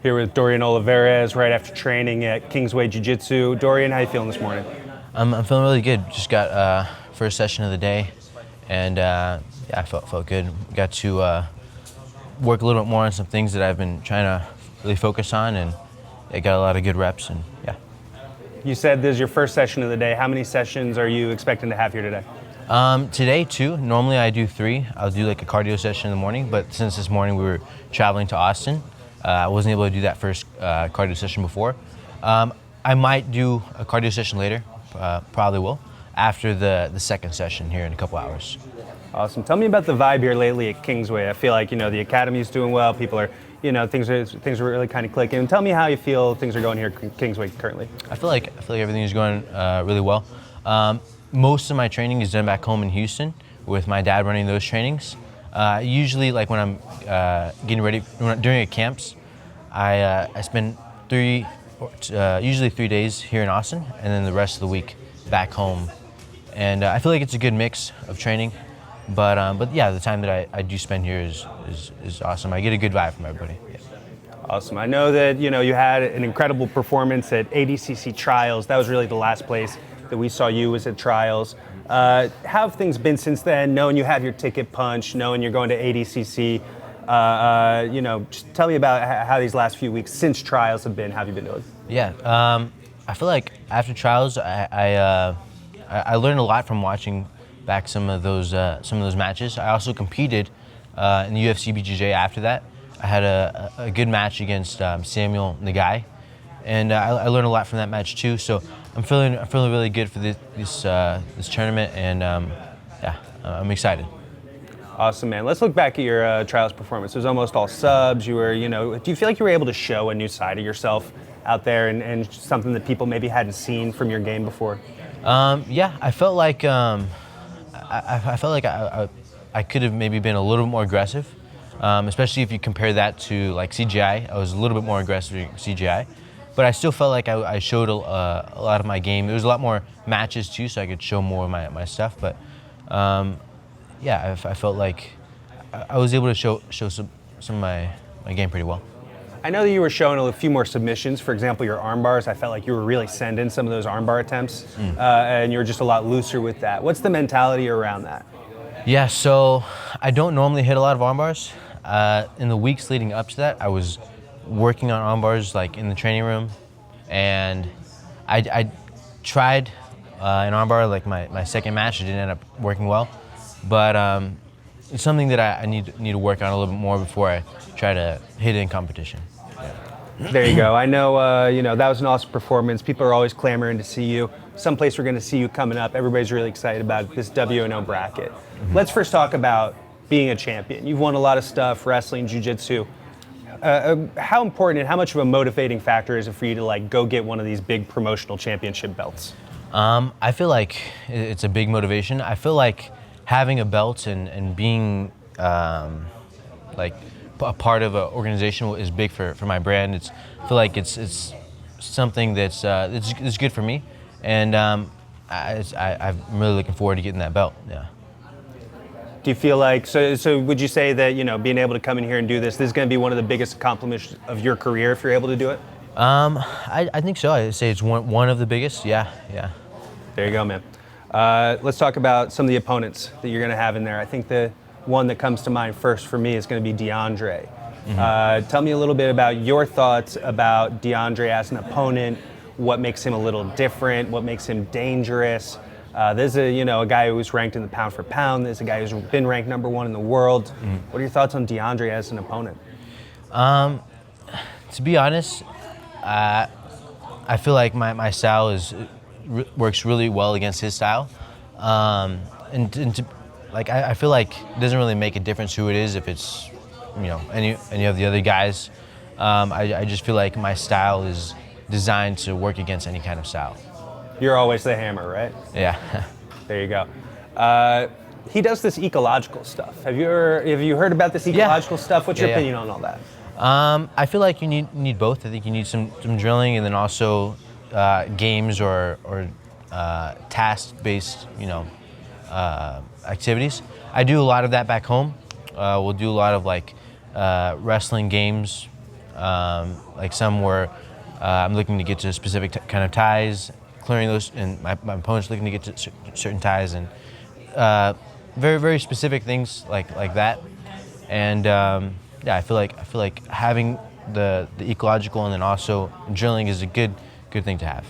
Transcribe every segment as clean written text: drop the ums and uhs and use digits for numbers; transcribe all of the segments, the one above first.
Here with Dorian Olivarez right after training at Kingsway Jiu-Jitsu. Dorian, how you feeling this morning? I'm feeling really good. Just got first session of the day, and yeah, I felt good. Got to work a little bit more on some things that I've been trying to really focus on, and I got a lot of good reps, and yeah. You said this is your first session of the day. How many sessions are you expecting to have here today? Today, 2. Normally I do 3. I'll do like a cardio session in the morning, but since this morning we were traveling to Austin, I wasn't able to do that first cardio session before. I might do a cardio session later, probably will, after the second session here in a couple hours. Awesome. Tell me about the vibe here lately at Kingsway. I feel like, the academy's doing well. People are, things are really kind of clicking. Tell me how you feel things are going here at Kingsway currently. I feel like everything is going really well. Most of my training is done back home in Houston with my dad running those trainings. Usually, like when I'm getting ready during camps, I spend usually 3 days here in Austin, and then the rest of the week back home. And I feel like it's a good mix of training, but yeah, the time that I do spend here is awesome. I get a good vibe from everybody. Yeah. Awesome. I know that you had an incredible performance at ADCC Trials. That was really the last place that we saw you was at Trials. How have things been since then, knowing you have your ticket punched, knowing you're going to ADCC? Just tell me about how these last few weeks since Trials have been. How have you been doing? Yeah, I feel like after Trials, I learned a lot from watching back some of those matches. I also competed in the UFC BJJ after that. I had a good match against Samuel Nagai, and I learned a lot from that match too. So I'm feeling really good for this tournament, and yeah, I'm excited. Awesome, man. Let's look back at your Trials performance. It was almost all subs. You were, do you feel like you were able to show a new side of yourself out there and something that people maybe hadn't seen from your game before? Yeah, I felt like I felt like I could have maybe been a little bit more aggressive, especially if you compare that to like CGI. I was a little bit more aggressive in CGI, but I still felt like I showed a lot of my game. There was a lot more matches too, so I could show more of my stuff. But yeah, I felt like I was able to show some of my game pretty well. I know that you were showing a few more submissions. For example, your arm bars. I felt like you were really sending some of those arm bar attempts, and you were just a lot looser with that. What's the mentality around that? Yeah, so I don't normally hit a lot of arm bars. In the weeks leading up to that, I was working on arm bars like in the training room, and I tried an arm bar like my second match. It didn't end up working well, but it's something that I need to work on a little bit more before I try to hit it in competition. There you go. I know, that was an awesome performance. People are always clamoring to see you. Someplace we're going to see you coming up. Everybody's really excited about this WNO bracket. Mm-hmm. Let's first talk about being a champion. You've won a lot of stuff, wrestling, jiu-jitsu. How important and how much of a motivating factor is it for you to go get one of these big promotional championship belts? I feel like it's a big motivation. I feel like having a belt and being like a part of an organization is big for my brand. I feel like it's something that's it's good for me, and I'm really looking forward to getting that belt. Yeah. Do you feel like so? Would you say that being able to come in here and do this is going to be one of the biggest accomplishments of your career if you're able to do it? I think so. I'd say it's one of the biggest. Yeah. There you go, man. Let's talk about some of the opponents that you're going to have in there. I think the one that comes to mind first for me is going to be DeAndre. Mm-hmm. Tell me a little bit about your thoughts about DeAndre as an opponent. What makes him a little different? What makes him dangerous? There's a guy who's ranked in the pound for pound. There's a guy who's been ranked #1 in the world. Mm-hmm. What are your thoughts on DeAndre as an opponent? To be honest, I feel like my style works really well against his style, I feel like it doesn't really make a difference who it is if it's any of the other guys. I just feel like my style is designed to work against any kind of style. You're always the hammer, right? Yeah. There you go. He does this ecological stuff. Have you heard about this ecological stuff? What's your opinion on all that? I feel like you need both. I think you need some drilling and then also games or task-based activities. I do a lot of that back home. We'll do a lot of wrestling games, Like some where I'm looking to get to specific kind of ties, clearing those, and my opponent's looking to get to certain ties, and very, very specific things like that. And yeah, I feel like having the ecological and then also drilling is a good thing to have.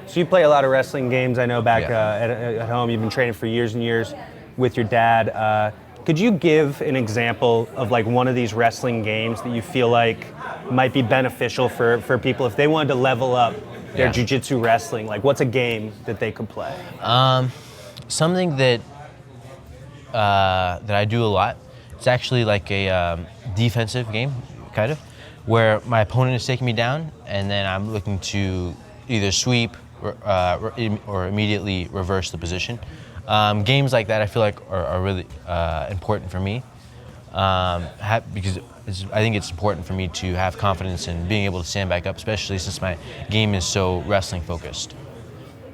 So you play a lot of wrestling games. I know back Yeah. at home you've been training for years and years with your dad. Could you give an example of like one of these wrestling games that you feel like might be beneficial for people if they wanted to level up their Yeah. jiu-jitsu wrestling? Like what's a game that they could play? Something that I do a lot. It's actually like a defensive game, kind of, where my opponent is taking me down, and then I'm looking to either sweep or immediately reverse the position. Games like that I feel like are really important for me because I think it's important for me to have confidence in being able to stand back up, especially since my game is so wrestling focused.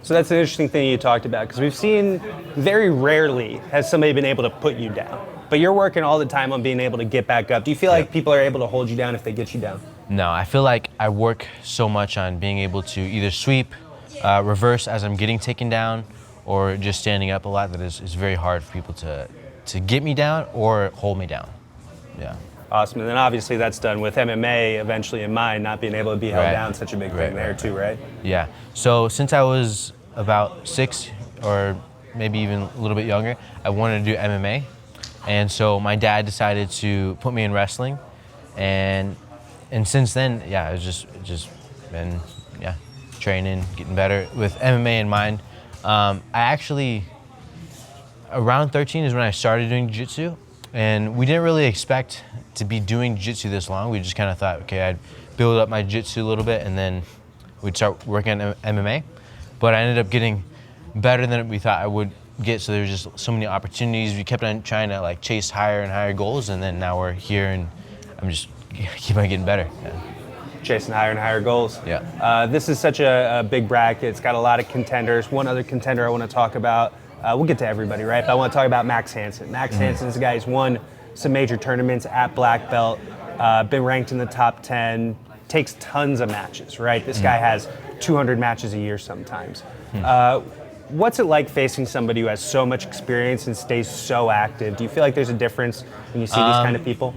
So that's an interesting thing you talked about because we've seen very rarely has somebody been able to put you down. But you're working all the time on being able to get back up. Do you feel like people are able to hold you down if they get you down? No, I feel like I work so much on being able to either sweep, reverse as I'm getting taken down, or just standing up a lot that is very hard for people to get me down or hold me down. Yeah. Awesome. And then obviously that's done with MMA eventually in mind, not being able to be held down, such a big thing there too, right? Yeah. So since I was about 6 or maybe even a little bit younger, I wanted to do MMA. And so my dad decided to put me in wrestling. And since then, yeah, it's just been training, getting better with MMA in mind. I actually, around 13 is when I started doing jiu-jitsu, and we didn't really expect to be doing jiu-jitsu this long. We just kind of thought, okay, I'd build up my jiu-jitsu a little bit, and then we'd start working on MMA. But I ended up getting better than we thought I would get, so there was just so many opportunities. We kept on trying to like chase higher and higher goals, and then now we're here, and I'm just keep on getting better. Yeah. Chasing higher and higher goals. Yeah. This is such a big bracket. It's got a lot of contenders. One other contender I want to talk about, we'll get to everybody, right? But I want to talk about Max Hansen. Max Hansen is a guy who's won some major tournaments at black belt, been ranked in the top 10, takes tons of matches, right? This guy has 200 matches a year sometimes. What's it like facing somebody who has so much experience and stays so active? Do you feel like there's a difference when you see these kind of people?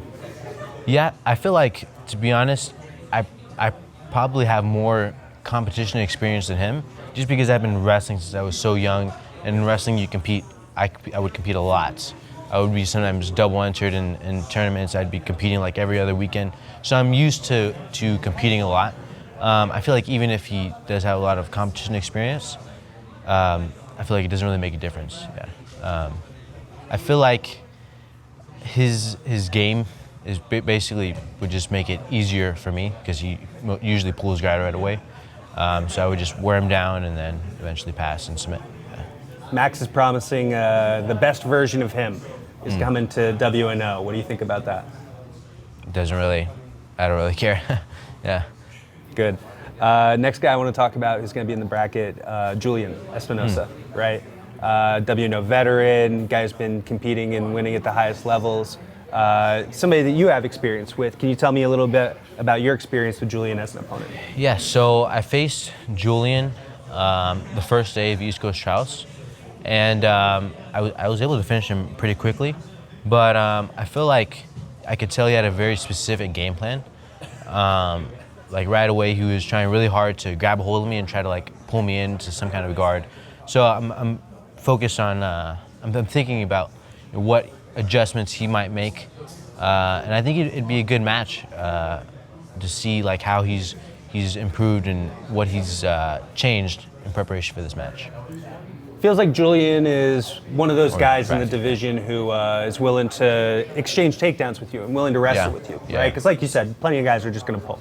Yeah, I feel like, to be honest, I probably have more competition experience than him, just because I've been wrestling since I was so young. And in wrestling, you compete. I would compete a lot. I would be sometimes double entered in tournaments. I'd be competing like every other weekend. So I'm used to competing a lot. I feel like even if he does have a lot of competition experience, I feel like it doesn't really make a difference. Yeah. I feel like his game is basically would just make it easier for me because he usually pulls guard right away. So I would just wear him down and then eventually pass and submit. Yeah. Max is promising the best version of him is coming to WNO. What do you think about that? I don't really care. Yeah. Good. Next guy I want to talk about who's going to be in the bracket, Julian Espinosa, right? WNO veteran, guy who's been competing and winning at the highest levels. Somebody that you have experience with. Can you tell me a little bit about your experience with Julian as an opponent? Yeah, so I faced Julian the first day of East Coast trials, and I was able to finish him pretty quickly, but I feel like I could tell he had a very specific game plan. Like right away, he was trying really hard to grab a hold of me and try to like pull me into some kind of guard. So I'm focused on, I'm thinking about what adjustments he might make, and I think it'd be a good match to see like how he's improved and what he's changed in preparation for this match. Feels like Julian is one of those guys in the division who is willing to exchange takedowns with you and willing to wrestle with you, right? Because like you said, plenty of guys are just going to pull.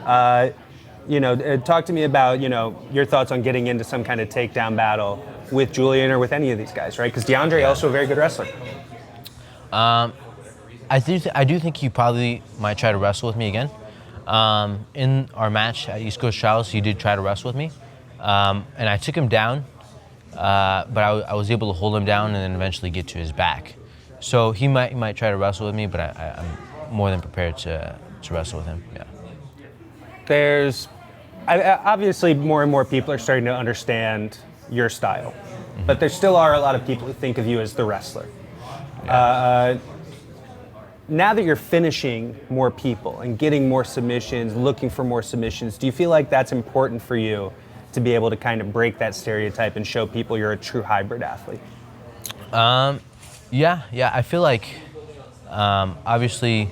Talk to me about, your thoughts on getting into some kind of takedown battle with Julian or with any of these guys, right? Because DeAndre also a very good wrestler. I do think he probably might try to wrestle with me again. In our match at East Coast Trials, he did try to wrestle with me, and I took him down, but I was able to hold him down and then eventually get to his back. So he might try to wrestle with me, but I'm more than prepared to wrestle with him. Yeah. there's obviously more and more people are starting to understand your style, but there still are a lot of people who think of you as the wrestler. Yeah. Now that you're finishing more people and getting more submissions, looking for more submissions, do you feel like that's important for you to be able to kind of break that stereotype and show people you're a true hybrid athlete? Yeah. I feel like, obviously,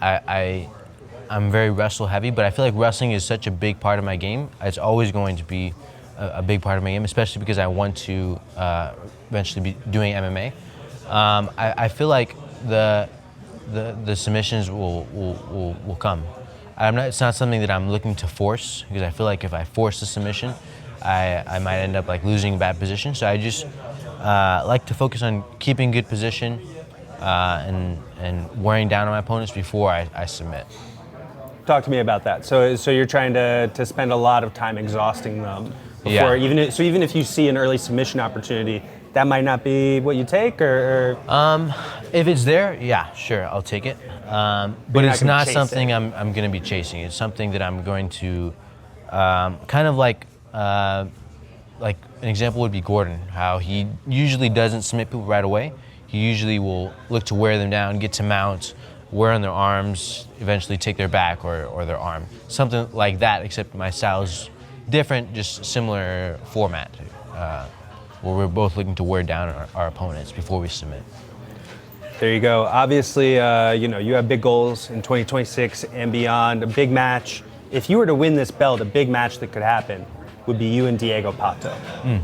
I'm very wrestle heavy, but I feel like wrestling is such a big part of my game. It's always going to be a big part of my game, especially because I want to eventually be doing MMA. I feel like the submissions will come. It's not something that I'm looking to force, because I feel like if I force the submission, I might end up like losing a bad position. So I just like to focus on keeping good position and wearing down on my opponents before I submit. Talk to me about that. So you're trying to spend a lot of time exhausting them before, Yeah. even if you see an early submission opportunity, that might not be what you take, or If it's there, yeah, sure, I'll take it. But you're not it's gonna not chase something it. I'm going to be chasing. It's something that I'm going to kind of like an example would be Gordon, how he usually doesn't submit people right away. He usually will look to wear them down, get to mount, wear on their arms, eventually take their back or their arm. Something like that, except my style is different, just similar format, where we're both looking to wear down our opponents before we submit. there you go. Obviously, you have big goals in 2026 and beyond. A big match. If you were to win this belt, a big match that could happen would be you and Diego Pato,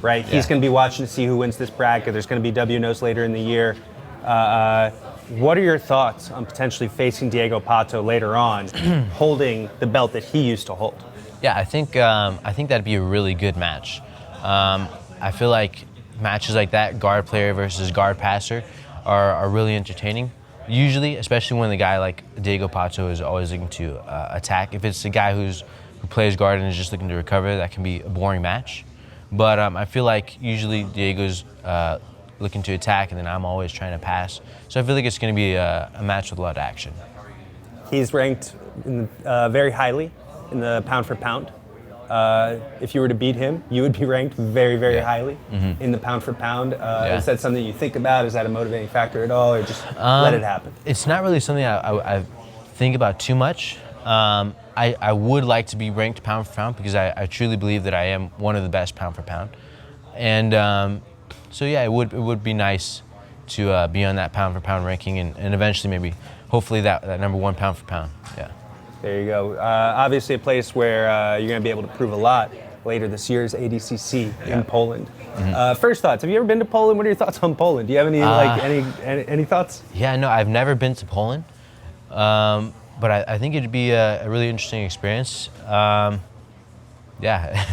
right? He's Yeah. going to be watching to see who wins this bracket. There's going to be WNOs later in the year. What are your thoughts on potentially facing Diego Pato later on, holding the belt that he used to hold? Yeah, I think that'd be a really good match. I feel like matches like that, guard player versus guard passer, are really entertaining. Usually, especially when the guy like Diego Pato is always looking to attack. If it's a guy who plays guard and is just looking to recover, that can be a boring match. But I feel like usually Diego's looking to attack, and then I'm always trying to pass. So I feel like it's going to be a match with a lot of action. He's ranked very highly in the pound for pound. If you were to beat him, you would be ranked very, very highly in the pound for pound. Is that something you think about? Is that a motivating factor at all, or just let it happen? It's not really something I think about too much. I would like to be ranked pound for pound because I truly believe that I am one of the best pound for pound. And so yeah, it would be nice to be on that pound for pound ranking and eventually maybe, hopefully that number one pound for pound, yeah. There you go. Obviously a place where you're going to be able to prove a lot later this year's ADCC in Poland. First thoughts, have you ever been to Poland? What are your thoughts on Poland? Do you have any thoughts? Yeah, no, I've never been to Poland, but I think it'd be a really interesting experience. Yeah,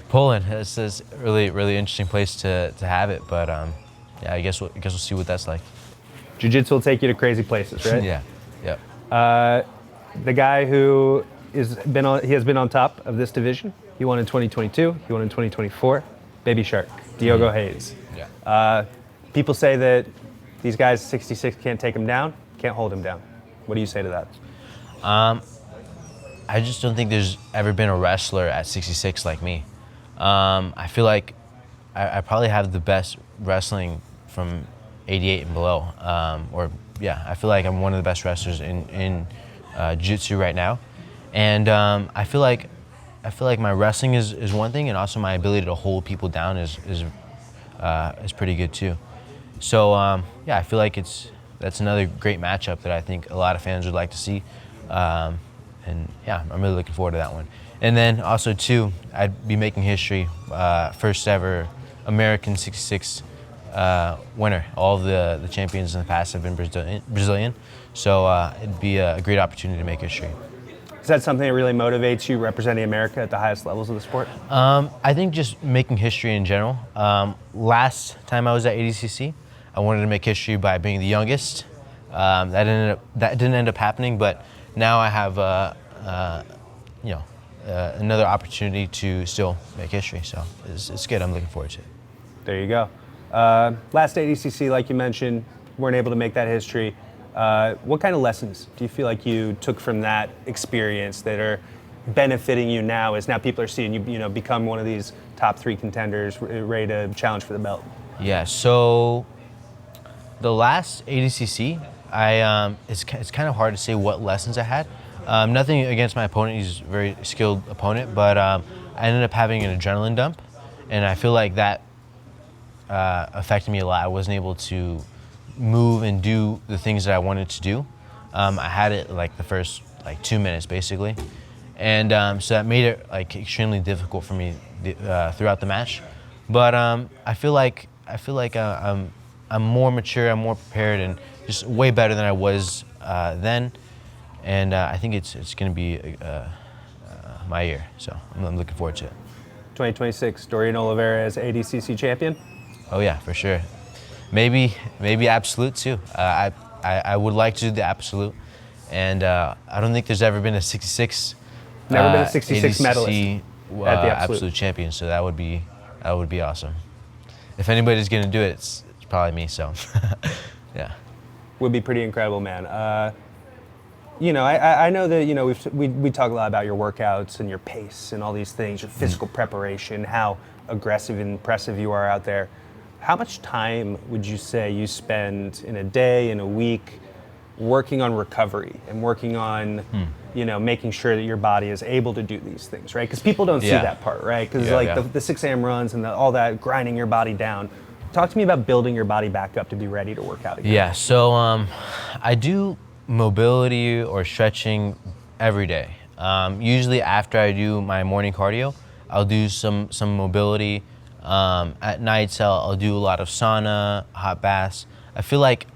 Poland is a really, really interesting place to have it, but yeah, I guess we'll see what that's like. Jiu-Jitsu will take you to crazy places, right? Yeah. The guy who has been on top of this division. He won in 2022. He won in 2024. Baby Shark, Diogo Hayes. Yeah. People say that these guys 66 can't take him down, can't hold him down. What do you say to that? I just don't think there's ever been a wrestler at 66 like me. I feel like I probably have the best wrestling from 88 and below. I feel like I'm one of the best wrestlers in jiu-jitsu right now. And I feel like my wrestling is one thing, and also my ability to hold people down is pretty good too. So yeah, I feel like that's another great matchup that I think a lot of fans would like to see. And yeah, I'm really looking forward to that one. And then also too, I'd be making history, first ever American 66 winner. All of the champions in the past have been Brazilian. So it'd be a great opportunity to make history. Is that something that really motivates you, representing America at the highest levels of the sport? I think just making history in general. Last time I was at ADCC, I wanted to make history by being the youngest. That didn't end up happening, but now I have another opportunity to still make history. So it's good. I'm looking forward to it. There you go. Last ADCC, like you mentioned, weren't able to make that history. What kind of lessons do you feel like you took from that experience that are benefiting you now as now people are seeing you, become one of these top 3 contenders ready to challenge for the belt? Yeah, so the last ADCC, it's kind of hard to say what lessons I had. Nothing against my opponent; he's a very skilled opponent, but I ended up having an adrenaline dump, and I feel like that affected me a lot. I wasn't able to move and do the things that I wanted to do. I had it like the first 2 minutes basically, and so that made it like extremely difficult for me throughout the match. But I feel like I'm more mature, I'm more prepared, and just way better than I was then. And I think it's going to be my year, so I'm looking forward to it. 2026, Dorian Olivarez, ADCC champion? Oh yeah, for sure. Maybe absolute too. I would like to do the absolute, and I don't think there's ever been a 66. Never been a 66 ADCC, medalist at the absolute champion. So that would be awesome. If anybody's gonna do it, it's probably me. So yeah, would be pretty incredible, man. I know that we talk a lot about your workouts and your pace and all these things, your physical preparation, how aggressive and impressive you are out there. How much time would you say you spend in a day, in a week, working on recovery and working on, making sure that your body is able to do these things, right? Because people don't see that part, right? Because the 6 a.m. runs and all that grinding your body down. Talk to me about building your body back up to be ready to work out again. Yeah, so I do mobility or stretching every day. Usually after I do my morning cardio, I'll do some mobility. At nights, I'll do a lot of sauna, hot baths. I feel like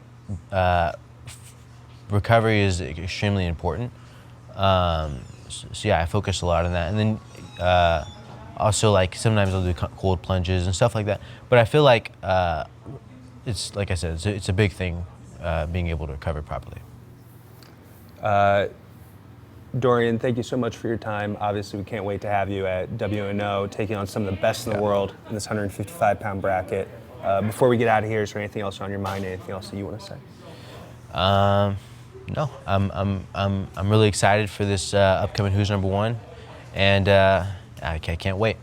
recovery is extremely important. So yeah, I focus a lot on that. And then also like sometimes I'll do cold plunges and stuff like that. But I feel like it's like I said, it's a big thing being able to recover properly. Dorian, thank you so much for your time. Obviously, we can't wait to have you at WNO, taking on some of the best in the world in this 155-pound bracket. Before we get out of here, is there anything else on your mind? Anything else that you want to say? No, I'm really excited for this upcoming Who's Number One, and I can't wait.